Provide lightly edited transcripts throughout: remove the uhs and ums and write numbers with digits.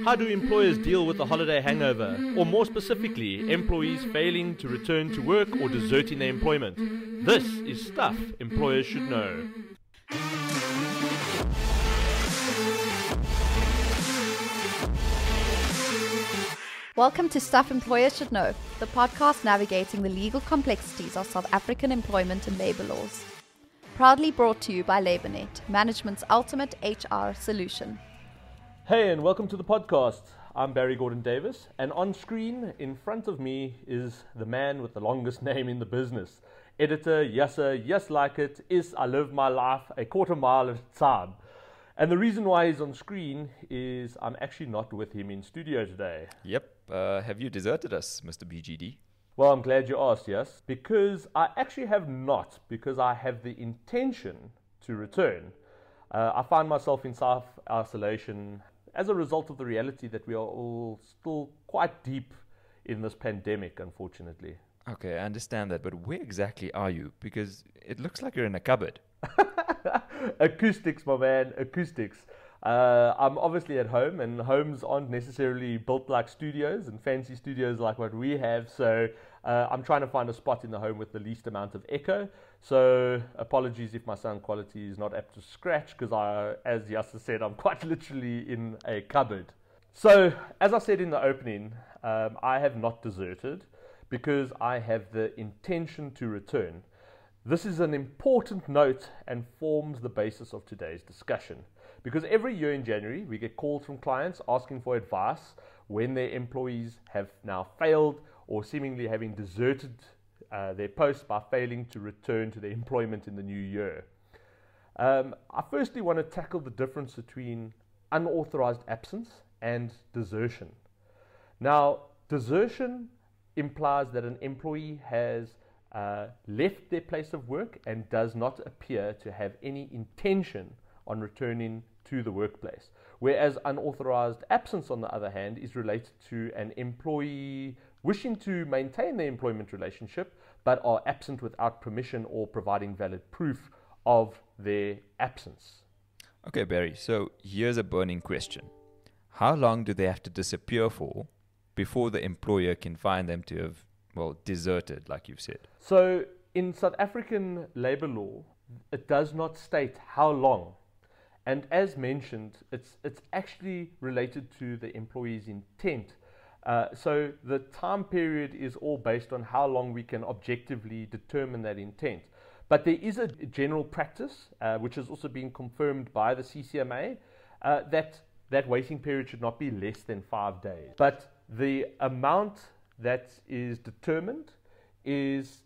How do employers deal with the holiday hangover? Or more specifically, employees failing to return to work or deserting their employment? This is stuff employers should know. Welcome to Stuff Employers Should Know, the podcast navigating the legal complexities of South African employment and labour laws. Proudly brought to you by LabourNet, management's ultimate HR solution. Hey, and welcome to the podcast. I'm Barry Gordon-Davis, and on screen in front of me is the man with the longest name in the business. Editor, yes sir, yes like it, is I live my life a quarter mile at a time. And the reason why he's on screen is I'm actually not with him in studio today. Yep. Have you deserted us, Mr. BGD? Well, I'm glad you asked, yes. Because I actually have not, because I have the intention to return. I find myself in self-isolation as a result of the reality that we are all still quite deep in this pandemic, unfortunately. Okay, I understand that, but where exactly are you? Because it looks like you're in a cupboard. Acoustics, my man, acoustics. I'm obviously at home, and homes aren't necessarily built like studios and fancy studios like what we have, so I'm trying to find a spot in the home with the least amount of echo. So apologies if my sound quality is not up to scratch, because as Yasser said, I'm quite literally in a cupboard. So as I said in the opening, I have not deserted because I have the intention to return. This is an important note and forms the basis of today's discussion. Because every year in January, we get calls from clients asking for advice when their employees have now failed or seemingly having deserted their posts by failing to return to their employment in the new year. I firstly want to tackle the difference between unauthorized absence and desertion. Now, desertion implies that an employee has left their place of work and does not appear to have any intention on returning to the workplace. Whereas unauthorized absence, on the other hand, is related to an employee wishing to maintain their employment relationship but are absent without permission or providing valid proof of their absence. Okay, Barry, so here's a burning question. How long do they have to disappear for before the employer can find them to have deserted, like you've said? So in South African labour law, it does not state how long. And as mentioned, it's actually related to the employee's intent. So the time period is all based on how long we can objectively determine that intent. But there is a general practice, which has also been confirmed by the CCMA, that waiting period should not be less than 5 days. But the amount that is determined is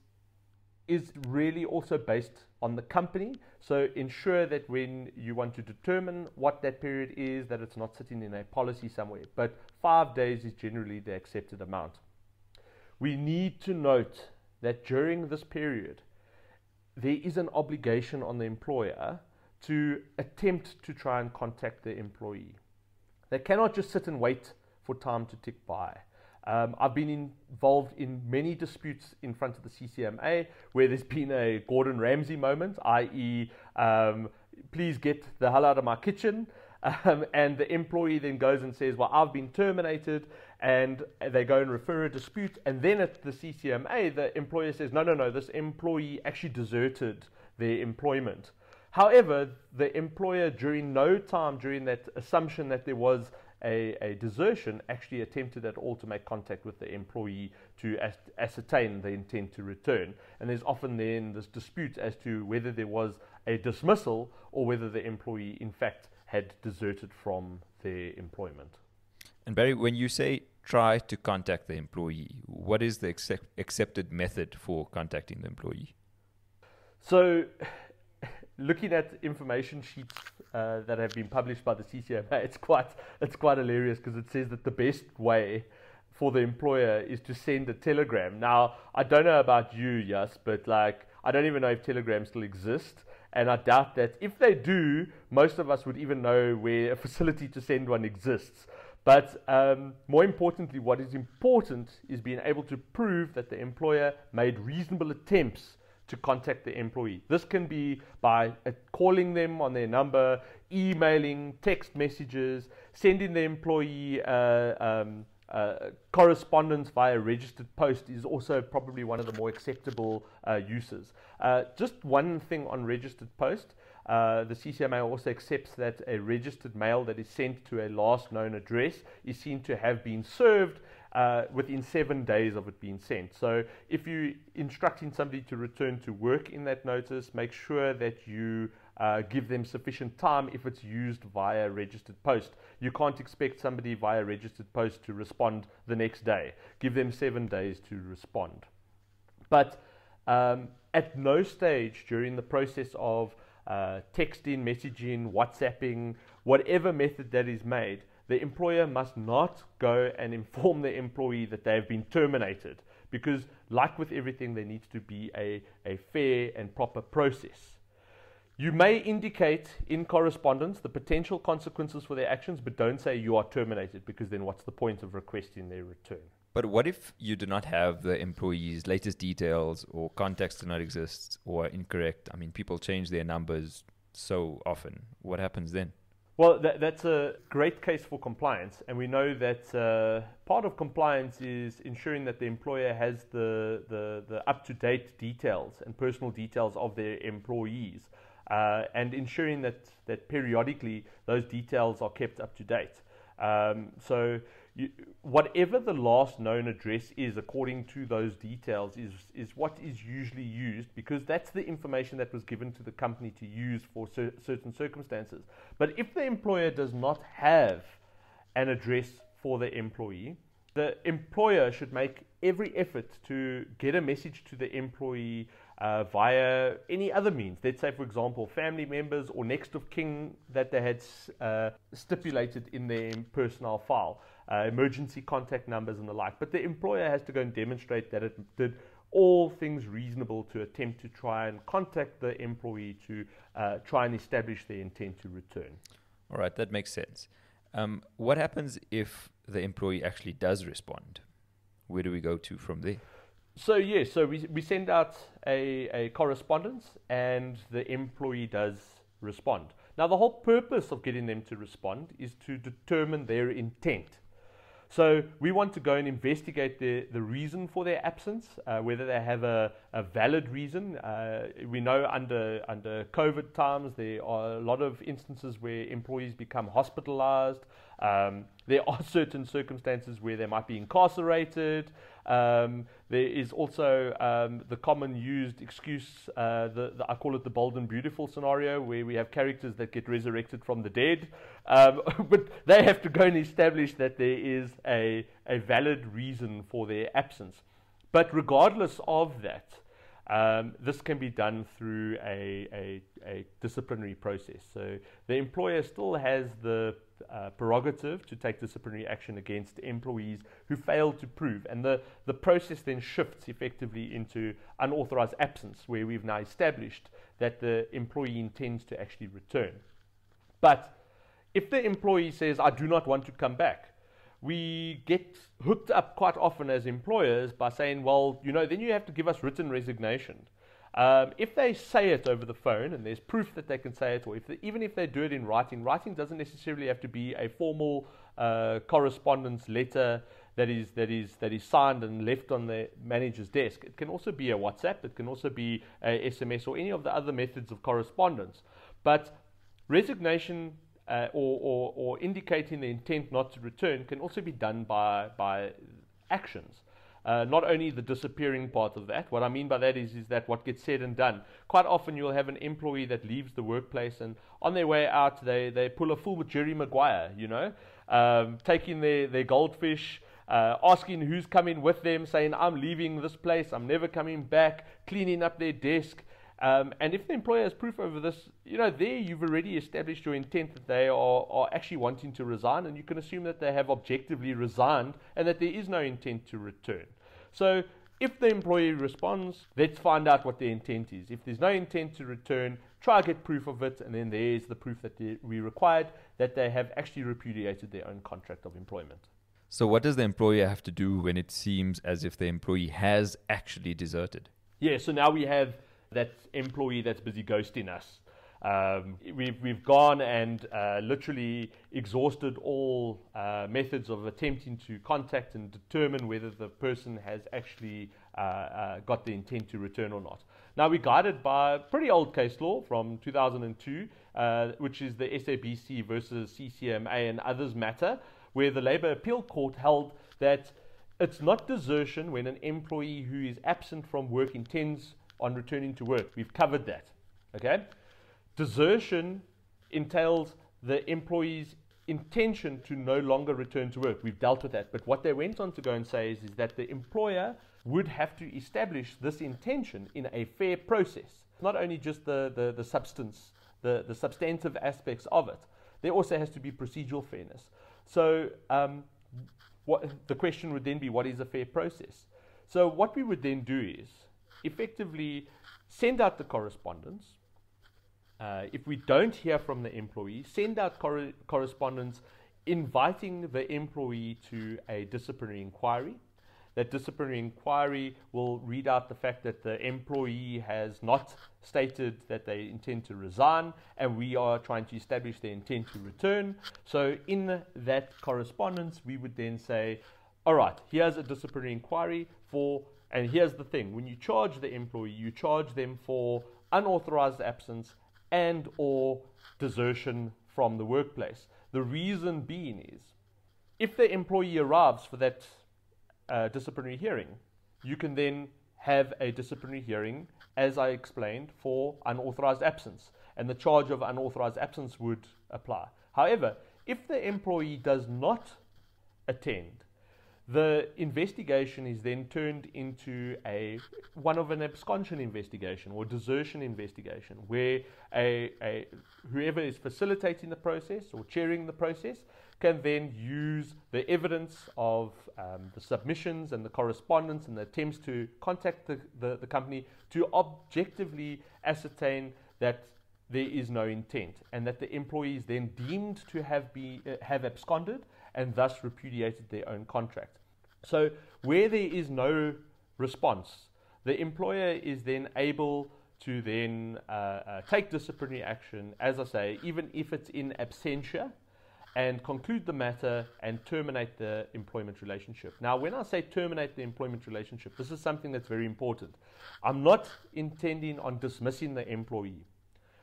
really also based on the company. So ensure that when you want to determine what that period is, that it's not sitting in a policy somewhere. But 5 days is generally the accepted amount. We need to note that during this period, there is an obligation on the employer to attempt to try and contact the employee. They cannot just sit and wait for time to tick by. I've been involved in many disputes in front of the CCMA where there's been a Gordon Ramsay moment, i.e. Please get the hell out of my kitchen, and the employee then goes and says, well, I've been terminated, and they go and refer a dispute, and then at the CCMA, the employer says, no, this employee actually deserted their employment. However, the employer during no time during that assumption that there was a desertion actually attempted at all to make contact with the employee to ascertain the intent to return. And there's often then this dispute as to whether there was a dismissal or whether the employee in fact had deserted from their employment. And Barry, when you say try to contact the employee, what is the accepted method for contacting the employee? So looking at information sheets that have been published by the CCMA, it's quite hilarious because it says that the best way for the employer is to send a telegram. Now, I don't know about you, yes, but I don't even know if telegrams still exist, and I doubt that if they do, most of us would even know where a facility to send one exists. But more importantly, what is important is being able to prove that the employer made reasonable attempts to contact the employee. This can be by calling them on their number, emailing, text messages, sending the employee correspondence via registered post is also probably one of the more acceptable uses. Just one thing on registered post. The CCMA also accepts that a registered mail that is sent to a last known address is seen to have been served within 7 days of it being sent. So if you're instructing somebody to return to work in that notice, make sure that you give them sufficient time if it's used via registered post. You can't expect somebody via registered post to respond the next day. Give them 7 days to respond. But at no stage during the process of texting, messaging, WhatsApping, whatever method that is made, the employer must not go and inform the employee that they have been terminated, because like with everything, there needs to be a fair and proper process. You may indicate in correspondence the potential consequences for their actions, but don't say you are terminated, because then what's the point of requesting their return? But what if you do not have the employee's latest details, or contacts do not exist, or are incorrect? I mean, people change their numbers so often. What happens then? Well, that's a great case for compliance, and we know that part of compliance is ensuring that the employer has the up-to-date details and personal details of their employees, and ensuring that periodically those details are kept up to date. So whatever the last known address is according to those details is what is usually used, because that's the information that was given to the company to use for certain circumstances. But if the employer does not have an address for the employee, the employer should make every effort to get a message to the employee via any other means. Let's say, for example, family members or next of kin that they had stipulated in their personnel file, emergency contact numbers and the like. But the employer has to go and demonstrate that it did all things reasonable to attempt to try and contact the employee to try and establish their intent to return. All right, that makes sense. What happens if the employee actually does respond? Where do we go to from there? So we send out a correspondence, and the employee does respond. Now, the whole purpose of getting them to respond is to determine their intent. So we want to go and investigate the reason for their absence, whether they have a valid reason. We know under COVID times there are a lot of instances where employees become hospitalized. There are certain circumstances where they might be incarcerated. There is also the common used excuse, I call it the bold and beautiful scenario, where we have characters that get resurrected from the dead. But they have to go and establish that there is a valid reason for their absence. But regardless of that, this can be done through a disciplinary process. So the employer still has the prerogative to take disciplinary action against employees who fail to prove, and the process then shifts effectively into unauthorized absence, where we've now established that the employee intends to actually return. But if the employee says, I do not want to come back, we get hooked up quite often as employers by saying, well, then you have to give us written resignation. If they say it over the phone and there's proof that they can say it, or even if they do it in writing doesn't necessarily have to be a formal correspondence letter that is signed and left on the manager's desk. It can also be a WhatsApp, it can also be a SMS, or any of the other methods of correspondence. But resignation or indicating the intent not to return can also be done by actions. Not only the disappearing part of that. What I mean by that is that what gets said and done. Quite often you'll have an employee that leaves the workplace, and on their way out they pull a full Jerry Maguire, taking their goldfish, asking who's coming with them, saying, I'm leaving this place, I'm never coming back, cleaning up their desk. And if the employer has proof over this, there you've already established your intent that they are actually wanting to resign, and you can assume that they have objectively resigned and that there is no intent to return. So if the employee responds, let's find out what their intent is. If there's no intent to return, try to get proof of it, and then there's the proof that we required that they have actually repudiated their own contract of employment. So what does the employer have to do when it seems as if the employee has actually deserted? Yeah, so now we have that employee that's busy ghosting us. We've gone and literally exhausted all methods of attempting to contact and determine whether the person has actually got the intent to return or not. Now, we're guided by pretty old case law from 2002, which is the SABC versus CCMA and others matter, where the Labour Appeal Court held that it's not desertion when an employee who is absent from work intends on returning to work. We've covered that. Okay? Desertion entails the employee's intention to no longer return to work. We've dealt with that. But what they went on to go and say is that the employer would have to establish this intention in a fair process. Not only just the substance, the substantive aspects of it. There also has to be procedural fairness. So the question would then be, what is a fair process? So what we would then do is effectively send out the correspondence. If we don't hear from the employee, send out correspondence inviting the employee to a disciplinary inquiry. That disciplinary inquiry will read out the fact that the employee has not stated that they intend to resign, and we are trying to establish their intent to return. So in that correspondence, we would then say, all right, here's a disciplinary inquiry for, and here's the thing, when you charge the employee, you charge them for unauthorized absence and or desertion from the workplace. The reason being is, if the employee arrives for that disciplinary hearing, you can then have a disciplinary hearing, as I explained, for unauthorized absence, and the charge of unauthorized absence would apply. However, if the employee does not attend, the investigation is then turned into one of an absconsion investigation or desertion investigation, where whoever is facilitating the process or chairing the process can then use the evidence of the submissions and the correspondence and the attempts to contact the company to objectively ascertain that there is no intent, and that the employee is then deemed to have absconded and thus repudiated their own contract. So where there is no response, the employer is then able to then take disciplinary action, as I say, even if it's in absentia, and conclude the matter and terminate the employment relationship. Now, when I say terminate the employment relationship, this is something that's very important. I'm not intending on dismissing the employee.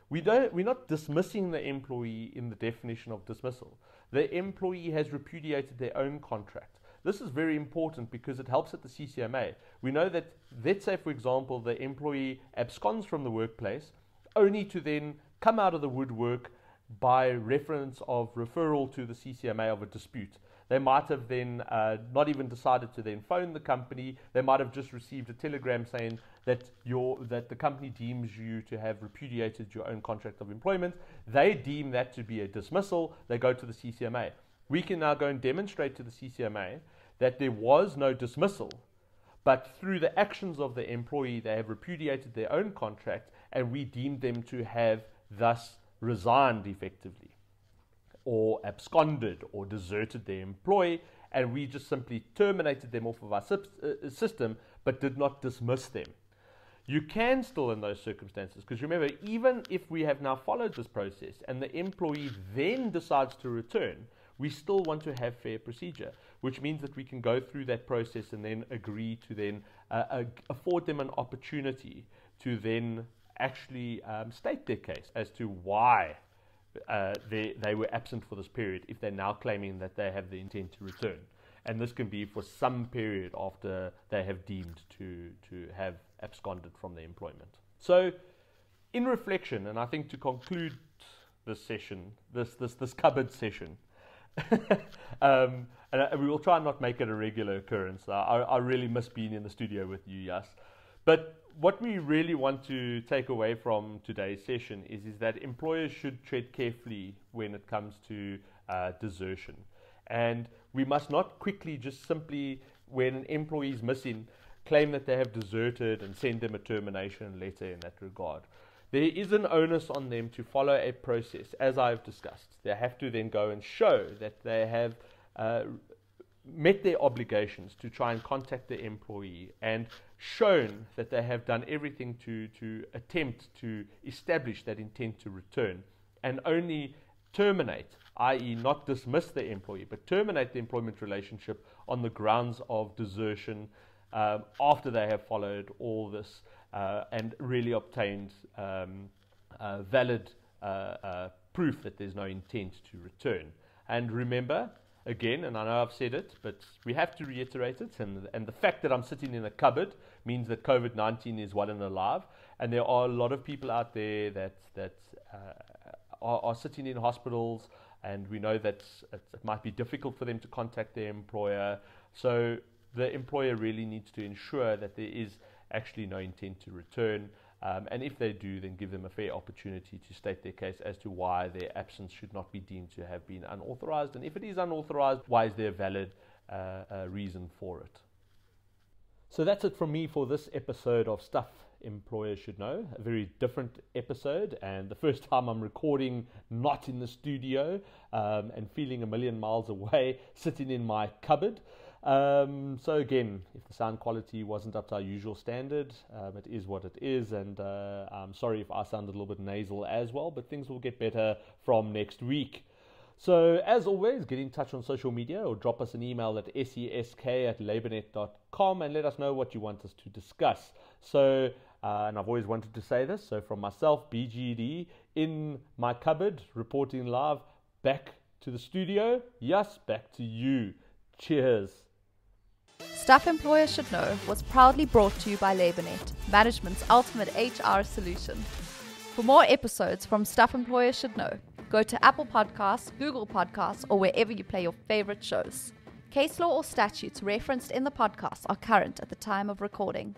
We're not dismissing the employee in the definition of dismissal. The employee has repudiated their own contract. This is very important because it helps at the CCMA. We know that, let's say, for example, the employee absconds from the workplace only to then come out of the woodwork by reference of referral to the CCMA of a dispute. They might have then not even decided to then phone the company. They might have just received a telegram saying that the company deems you to have repudiated your own contract of employment. They deem that to be a dismissal. They go to the CCMA. We can now go and demonstrate to the CCMA that there was no dismissal, but through the actions of the employee, they have repudiated their own contract, and we deemed them to have thus resigned effectively, or absconded, or deserted their employee, and we just simply terminated them off of our system, but did not dismiss them. You can still, in those circumstances, because remember, even if we have now followed this process and the employee then decides to return, we still want to have fair procedure, which means that we can go through that process and then agree to then afford them an opportunity to then actually state their case as to why they were absent for this period, if they're now claiming that they have the intent to return. And this can be for some period after they have deemed to have absconded from their employment. So, in reflection, and I think to conclude this session, this cupboard session, and we will try and not make it a regular occurrence. I really miss being in the studio with you, Yas. But what we really want to take away from today's session is that employers should tread carefully when it comes to desertion. And we must not quickly just simply, when an employee is missing, claim that they have deserted and send them a termination letter in that regard. There is an onus on them to follow a process, as I've discussed. They have to then go and show that they have met their obligations to try and contact the employee and shown that they have done everything to attempt to establish that intent to return, and only terminate, i.e. not dismiss the employee, but terminate the employment relationship on the grounds of desertion after they have followed all this and really obtained valid proof that there's no intent to return. And remember, again, and I know I've said it, but we have to reiterate it, and the fact that I'm sitting in a cupboard means that COVID-19 is well and alive, and there are a lot of people out there that are sitting in hospitals, and we know that it might be difficult for them to contact their employer. So the employer really needs to ensure that there is actually no intent to return, and if they do, then give them a fair opportunity to state their case as to why their absence should not be deemed to have been unauthorized, and if it is unauthorized, why is there a valid reason for it. So that's it from me for this episode of Stuff Employers Should Know, a very different episode, and the first time I'm recording not in the studio and feeling a million miles away, sitting in my cupboard. So again, if the sound quality wasn't up to our usual standard, it is what it is, and I'm sorry if I sound a little bit nasal as well, but things will get better from next week. So as always, get in touch on social media or drop us an email at sesk@labornet.com and let us know what you want us to discuss. So, and I've always wanted to say this, so from myself, BGD, in my cupboard, reporting live, back to the studio, yes, back to you. Cheers. Stuff Employers Should Know was proudly brought to you by LaborNet, management's ultimate HR solution. For more episodes from Stuff Employers Should Know, go to Apple Podcasts, Google Podcasts, or wherever you play your favorite shows. Case law or statutes referenced in the podcast are current at the time of recording.